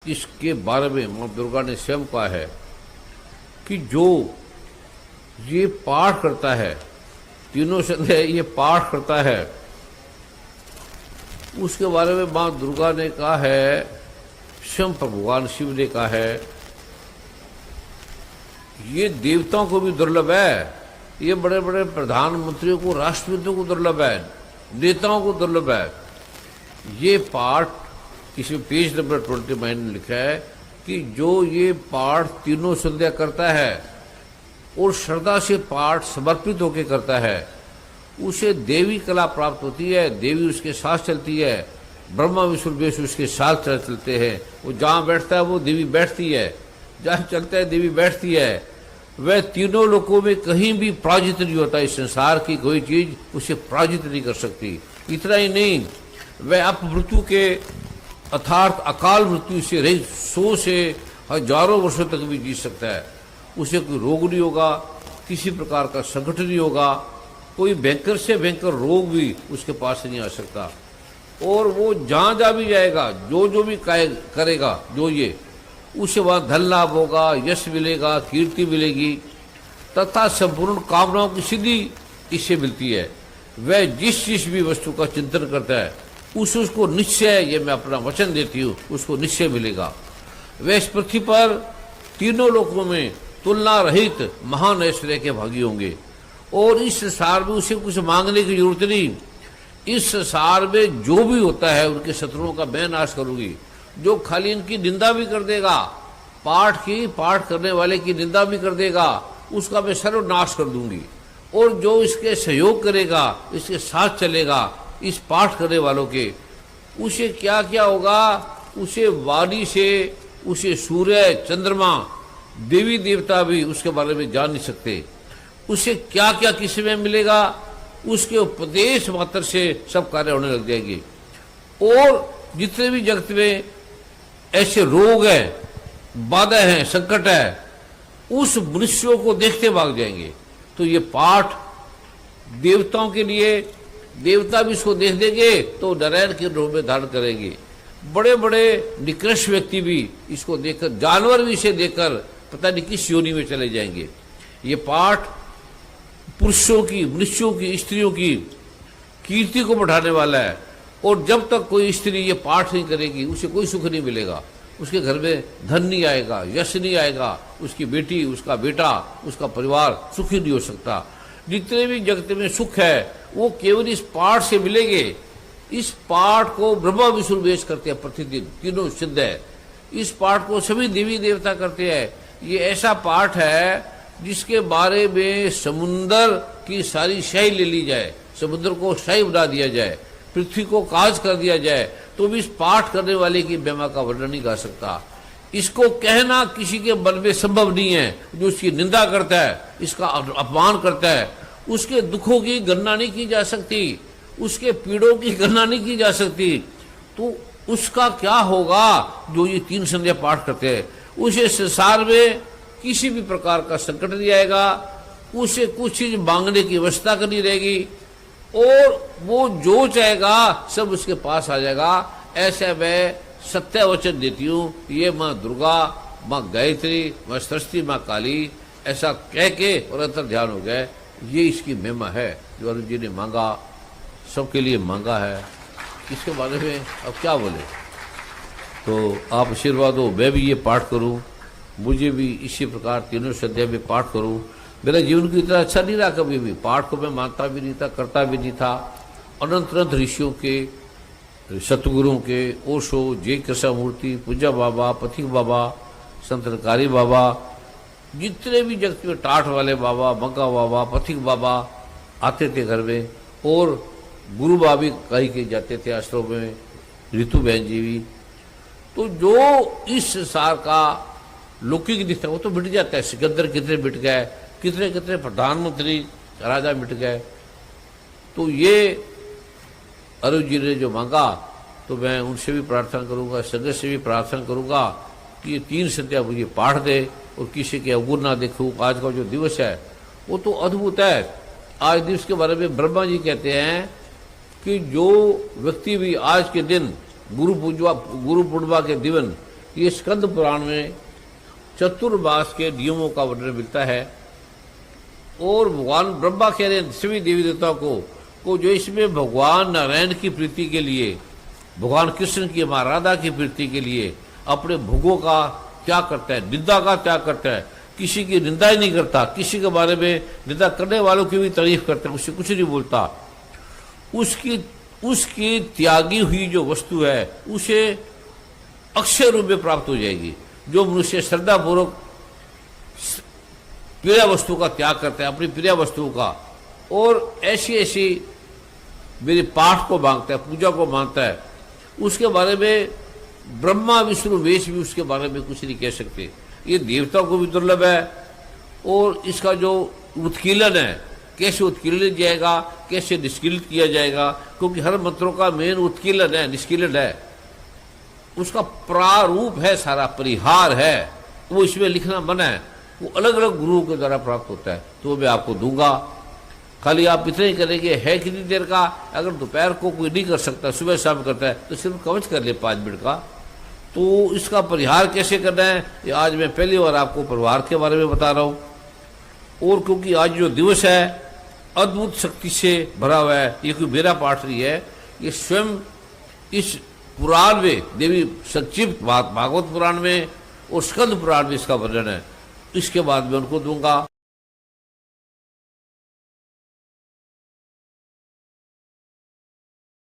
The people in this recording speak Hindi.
इसके बारे में माँ दुर्गा ने स्वयं कहा है कि जो ये पाठ करता है, तीनों संध्या ये पाठ करता है, उसके बारे में माँ दुर्गा ने कहा है, स्वयं भगवान शिव ने कहा है, ये देवताओं को भी दुर्लभ है, ये बड़े बड़े प्रधानमंत्रियों को, राष्ट्रपतियों को दुर्लभ है, नेताओं को दुर्लभ है। ये पाठ किसी पेज नंबर 29 में लिखा है कि जो ये पाठ तीनों संध्या करता है और श्रद्धा से पाठ समर्पित होकर करता है, उसे देवी कला प्राप्त होती है, देवी उसके साथ चलती है, ब्रह्मा विष्णु महेश उसके साथ चलते हैं। वो जहाँ बैठता है वो देवी बैठती है, जहाँ चलता है देवी बैठती है। वह तीनों लोकों में कहीं भी पराजित नहीं होता। इस संसार की कोई चीज उसे पराजित नहीं कर सकती। इतना ही नहीं, वह अपमृत्यु के अर्थात अकाल मृत्यु से रहित 100 से हजारों वर्षों तक भी जी सकता है। उसे कोई रोग नहीं होगा, किसी प्रकार का संकट नहीं होगा, कोई भयंकर से भयंकर रोग भी उसके पास नहीं आ सकता। और वो जहाँ जहाँ भी जाएगा, जो भी करेगा, जो ये उसे वहाँ धन लाभ होगा, यश मिलेगा, कीर्ति मिलेगी तथा संपूर्ण कामनाओं की सिद्धि इससे मिलती है। वह जिस भी वस्तु का चिंतन करता है उसको निश्चय, ये मैं अपना वचन देती हूँ, उसको निश्चय मिलेगा। वह इस पृथ्वी पर तीनों लोकों में तुलना रहित महान ऐश्वर्य के भागी होंगे। और इस संसार में उसे कुछ मांगने की जरूरत नहीं। इस संसार में जो भी होता है उनके शत्रुओं का मैं नाश करूंगी। जो खाली इनकी निंदा भी कर देगा, पाठ करने वाले की निंदा भी कर देगा, उसका मैं सर्वनाश कर दूंगी। और जो इसके सहयोग करेगा, इसके साथ चलेगा, इस पाठ करने वालों के, उसे क्या क्या होगा, उसे वाणी से, उसे सूर्य चंद्रमा देवी देवता भी उसके बारे में जान नहीं सकते। उसे क्या क्या किस में मिलेगा, उसके उपदेश मात्र से सब कार्य होने लग जाएंगे। और जितने भी जगत में ऐसे रोग है, बाधा है, संकट है, उस मनुष्यों को देखते भाग जाएंगे। तो ये पाठ देवताओं के लिए, देवता भी इसको देख देंगे तो नारायण के रूप में धारण करेंगे। बड़े बड़े निकृष्ट व्यक्ति भी इसको देखकर, जानवर भी इसे देखकर पता नहीं किस योनि में चले जाएंगे। ये पाठ पुरुषों की, मनुष्यों की, स्त्रियों की कीर्ति को बढ़ाने वाला है। और जब तक कोई स्त्री ये पाठ नहीं करेगी उसे कोई सुख नहीं मिलेगा। उसके घर में धन नहीं आएगा, यश नहीं आएगा, उसकी बेटी, उसका बेटा, उसका परिवार सुखी नहीं हो सकता। जितने भी जगत में सुख है वो केवल इस पाठ से मिलेंगे। इस पाठ को ब्रह्मा विष्णु महेश करते हैं प्रतिदिन, तीनों सिद्ध है। इस पाठ को सभी देवी देवता करते हैं। ये ऐसा पाठ है जिसके बारे में समुद्र की सारी शाही ले ली जाए, समुद्र को शाही बना दिया जाए, पृथ्वी को काज कर दिया जाए, तो भी इस पाठ करने वाले की महिमा का वर्णन नहीं कर सकता। इसको कहना किसी के मन में संभव नहीं है। जो इसकी निंदा करता है, इसका अपमान करता है, उसके दुखों की गणना नहीं की जा सकती, उसके पीड़ों की गणना नहीं की जा सकती। तो उसका क्या होगा जो ये 3 संध्या पाठ करते हैं। उसे संसार में किसी भी प्रकार का संकट नहीं आएगा, उसे कुछ चीज मांगने की अवस्था करनी रहेगी, और वो जो चाहेगा सब उसके पास आ जाएगा। ऐसे मैं सत्य वचन देती हूँ। ये माँ दुर्गा, माँ गायत्री, माँ सरस्वती, माँ काली, ऐसा कह के और अंतर ध्यान हो गए। ये इसकी महिमा है जो अर्जुन जी ने मांगा, सबके लिए मांगा है। इसके बारे में अब क्या बोले। तो आप आशीर्वाद हो, मैं भी ये पाठ करूं, मुझे भी इसी प्रकार तीनों संध्या में पाठ करूं। मेरा जीवन की इतना अच्छा नहीं रहा कभी भी। पाठ को मैं मानता भी नहीं था, करता भी नहीं था। अनंत ऋषियों के, सतगुरुओं के, ओशो, जय कृष्णमूर्ति, पूजा बाबा, पथिक बाबा, संतकारी बाबा, जितने भी जगत में टाठ वाले बाबा, मंगा बाबा, पथिक बाबा आते थे घर में। और गुरु बाबी कहीं के जाते थे आश्रम में, ऋतु बहन जी भी। तो जो इस संसार का लौकिक दिखता है वो तो मिट जाता है। सिकंदर कितने मिट गए, कितने कितने प्रधानमंत्री राजा मिट गए। तो ये अरुण जी ने जो मांगा, तो मैं उनसे भी प्रार्थना करूंगा, संगत से भी प्रार्थना करूंगा कि ये 3 संध्या मुझे पाठ दे और किसी के अवगुण ना देखूं। आज का जो दिवस है वो तो अद्भुत है। आज दिवस के बारे में ब्रह्मा जी कहते हैं कि जो व्यक्ति भी आज के दिन गुरु पूर्णिमा के दिन ये स्कंद पुराण में चतुर्मास के नियमों का वर्णन मिलता है। और भगवान ब्रह्मा कह रहे हैं सभी देवी देवताओं को जो इसमें भगवान नारायण की प्रीति के लिए, भगवान कृष्ण की मां राधा की प्रीति के लिए अपने भोगों का त्याग करता है, निंदा का त्याग करता है, किसी की निंदा ही नहीं करता, किसी के बारे में निंदा करने वालों की भी तारीफ करता है, उससे कुछ नहीं बोलता, उसकी त्यागी हुई जो वस्तु है उसे अक्षय रूप में प्राप्त हो जाएगी। जो मनुष्य श्रद्धापूर्वक प्रिय वस्तु का त्याग करता है, अपनी प्रिय वस्तुओं का, और ऐसी ऐसी मेरे पाठ को मांगता है, पूजा को मानता है, उसके बारे में ब्रह्मा विष्णु वेश भी उसके बारे में कुछ नहीं कह सकते। ये देवताओं को भी दुर्लभ है। और इसका जो उत्कीलन है, कैसे उत्कीर्णित जाएगा, कैसे निष्कीलित किया जाएगा, क्योंकि हर मंत्रों का मेन उत्कीलन है, निष्कीलन है, उसका प्रारूप है, सारा परिहार है, वो इसमें लिखना मना है, वो अलग अलग गुरुओं के द्वारा प्राप्त होता है। तो मैं आपको दूंगा, खाली आप इतना ही करेंगे। है कितनी देर का? अगर दोपहर को कोई नहीं कर सकता, सुबह शाम करता है, तो सिर्फ कवच कर ले 5 मिनट का। तो इसका परिहार कैसे करना है, ये आज मैं पहली बार आपको परिहार के बारे में बता रहा हूँ। और क्योंकि आज जो दिवस है अद्भुत शक्ति से भरा हुआ है, ये कोई मेरा पाठ नहीं है, ये स्वयं इस पुराण में, देवी संक्षिप्त भागवत पुराण में और स्कंद पुराण में इसका वर्णन है। इसके बाद मैं उनको दूंगा।